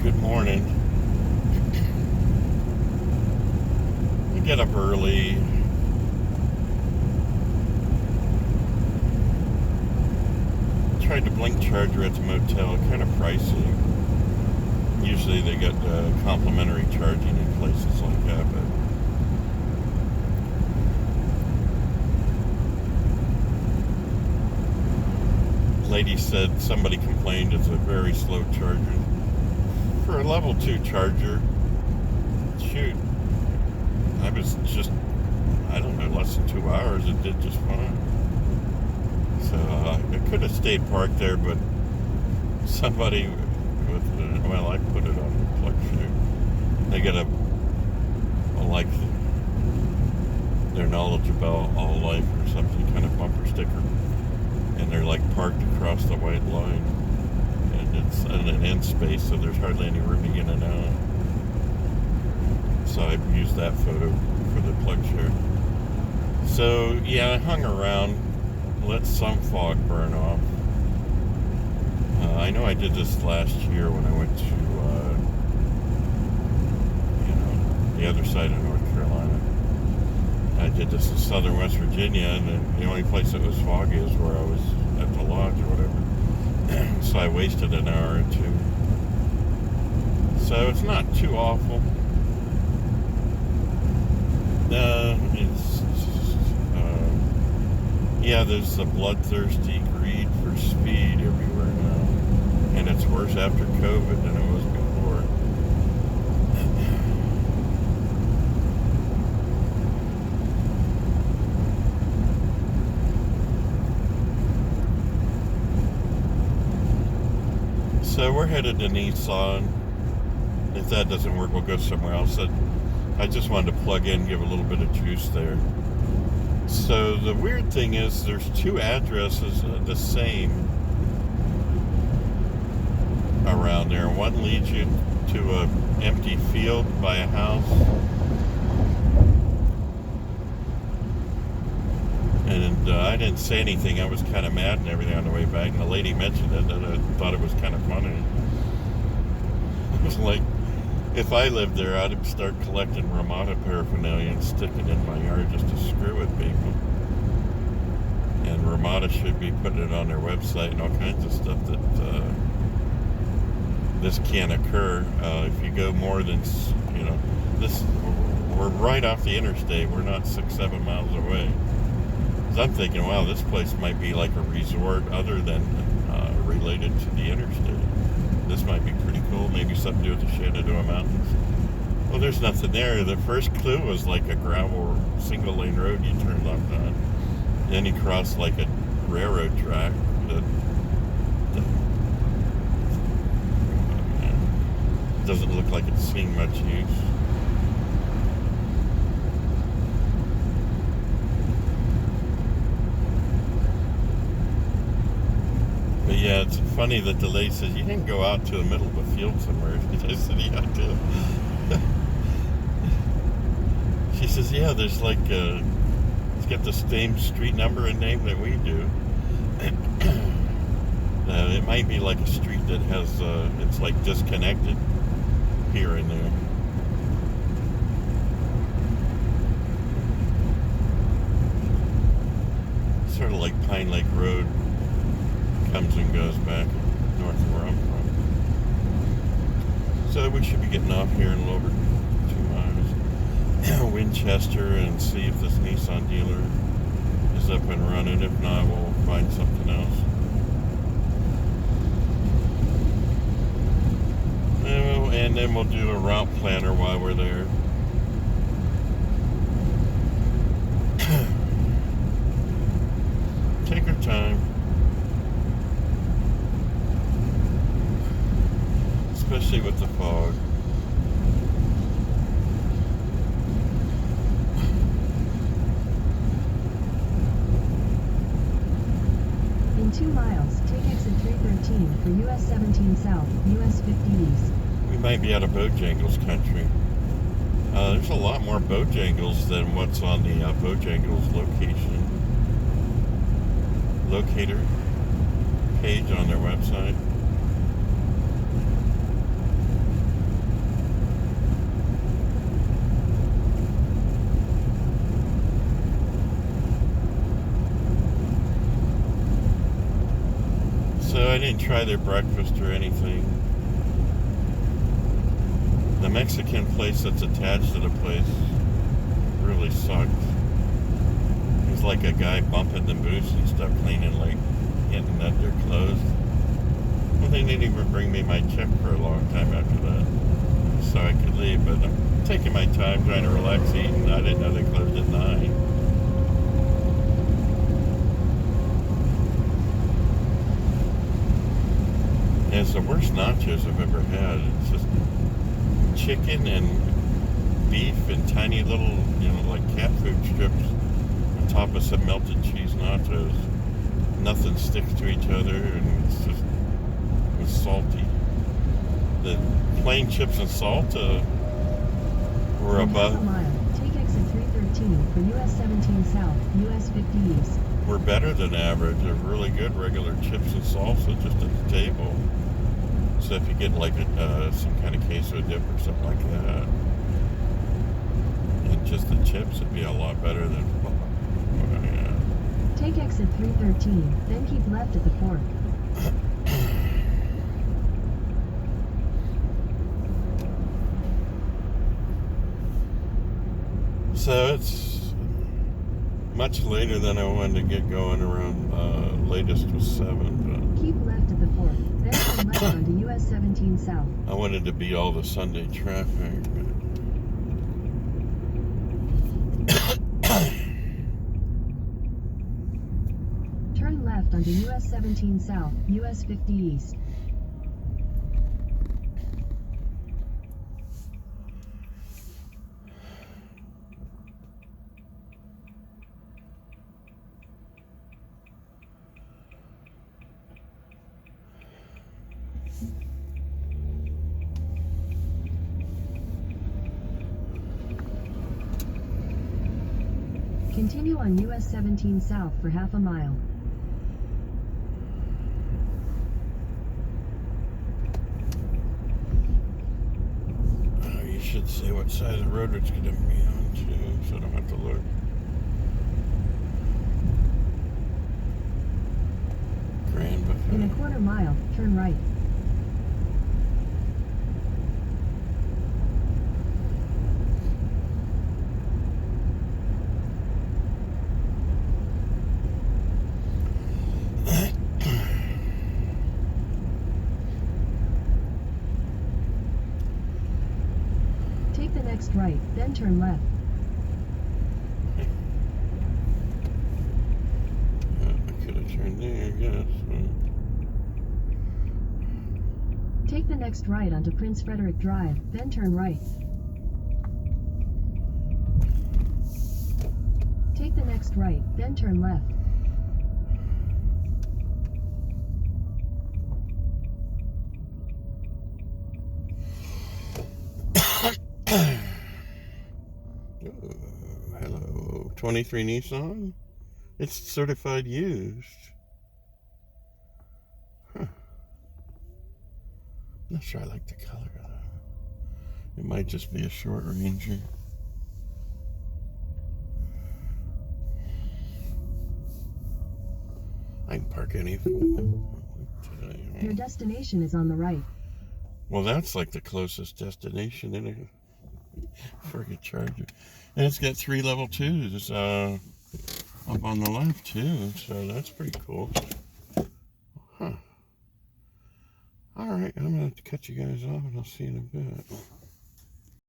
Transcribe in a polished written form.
Good morning. I get up early. Tried to blink charger at the motel, kind of pricey. Usually they got complimentary charging in places like that, but lady said somebody complained it's a very slow charger. For a level 2 charger, shoot, I was just, I don't know, less than 2 hours, it did just fine. So I could have stayed parked there, but somebody with, well, I put it on the plug chute. They get like, their knowledge about all life or something, kind of bumper sticker. And they're like parked across the white line. And it's in an end space, so there's hardly any room to get in and out. So I used that photo for the plug share. So yeah, I hung around, let some fog burn off. I know I did this last year when I went to the other side of North Carolina. I did this in southern West Virginia, and the only place that was foggy is where I was at the lodge or whatever. So I wasted an hour or two. So it's not too awful. There's a bloodthirsty greed for speed everywhere now. And it's worse after COVID than it was before. So we're headed to Nissan. If that doesn't work, we'll go somewhere else. I just wanted to plug in, give a little bit of juice there. So the weird thing is there's two addresses the same around there. One leads you to an empty field by a house. And I didn't say anything. I was kind of mad and everything on the way back. And the lady mentioned it, and I thought it was kind of funny. It was like, if I lived there, I'd start collecting Ramada paraphernalia and sticking it in my yard just to screw with people. And Ramada should be putting it on their website and all kinds of stuff that this can't occur. If you go more than, we're right off the interstate. We're not 6-7 miles away. So I'm thinking, wow, this place might be like a resort other than related to the interstate. This might be pretty cool. Maybe something to do with the Shenandoah Mountains. Well, there's nothing there. The first clue was like a gravel single-lane road you turned left on. Then you crossed like a railroad track that doesn't look like it's seen much use. But yeah, it's funny that the lady says, you didn't go out to the middle of a field somewhere. I said, yeah, I did. She says, yeah, there's like, it's got the same street number and name that we do. It might be like a street that has, it's like disconnected here and there. Sort of like Pine Lake Road. Comes and goes back north of where I'm from. So we should be getting off here in a little over 2 miles. Winchester, and see if this Nissan dealer is up and running. If not, we'll find something else. And then we'll do a route planner while we're there. Take our time. Especially with the fog. In 2 miles, take exit 313 for US 17 South, US 50 East. We might be out of Bojangles country. There's a lot more Bojangles than what's on the Bojangles locator page on their website. So I didn't try their breakfast or anything. The Mexican place that's attached to the place really sucked. It was like a guy bumping the booths and stuff, cleaning, like, getting at their clothes. Well, they didn't even bring me my check for a long time after that, so I could leave. But I'm taking my time, trying to relax, eating. I didn't know they closed at 9. And it's the worst nachos I've ever had. It's just chicken and beef and tiny little, like cat food strips on top of some melted cheese nachos. Nothing sticks to each other, and it's just salty. The plain chips and salt were In above. half a mile, take exit 313 for US 17 South, US 50 East. Were better than average. They're really good regular chips and salsa just at the table. So if you get like some kind of queso dip or something like that, and just the chips, it'd be a lot better than. Oh, yeah. Take exit 313, then keep left at the fork. So it's much later than I wanted to get going. Around latest was 7, but Keep left at the fork, then turn left onto US 17 South. I wanted to beat all the Sunday traffic. Turn left onto US 17 South, US 50 East. Continue on US 17 South for half a mile. You should say what side of the road it's going to be on too, so I don't have to look. Grand Buffet. In a quarter mile, turn right. Take the next right, then turn left. I could have turned there, I guess. Take the next right onto Prince Frederick Drive, then turn right. Take the next right, then turn left. Hello, 23 Nissan. It's certified used. Huh. Not sure I like the color though. It might just be a short Ranger. I can park any. Your destination is on the right. Well, that's like the closest destination in a friggin' Charger. And it's got 3 level 2s up on the left too, so that's pretty cool. Huh. Alright, I'm gonna have to cut you guys off and I'll see you in a bit.